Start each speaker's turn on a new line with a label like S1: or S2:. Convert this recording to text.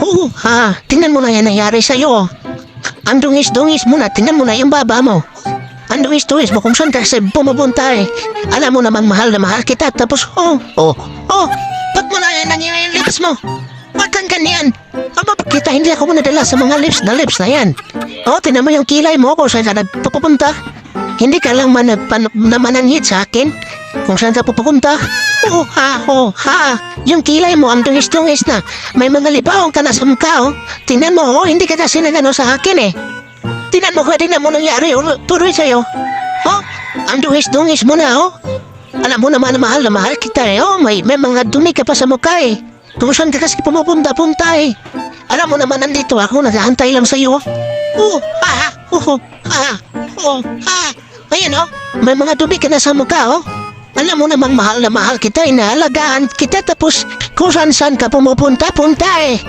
S1: Oo, tingnan mo na yan nangyari sa'yo. Ang dungis-dungis mo na, tingnan mo na yung baba mo. Ang dungis-dungis mo kung saan kasi pumupunta eh. Alam mo namang mahal na mahal kita, tapos ba't mo na yan nangyari yung lips mo? Ba't kang ganyan? Aba, kita hindi ako nadala sa mga lips na yan. Tingnan mo yung kilay mo kung saan ka nagpupunta. Hindi ka lang mananhit sa akin kung saan ka pupunta. Yung kilay mo ang dungis-dungis na. May mga libaong ka na sa mukha, Tingnan mo, hindi ka kasi nagano sa akin eh. Tingnan mo nangyari, tuloy sa'yo. Ang dungis-dungis mo na, Alam mo naman na mahal kita eh, may mga dumi ka pa sa mukha eh. Kung saan ka kasi pumupunta eh. Alam mo naman nandito ako, naghahantay lang sa'yo. Ayan may mga dumi ka na sa mukha Alam mo namang mahal na mahal kita, inaalagaan kita tapos kung saan ka pumupunta eh.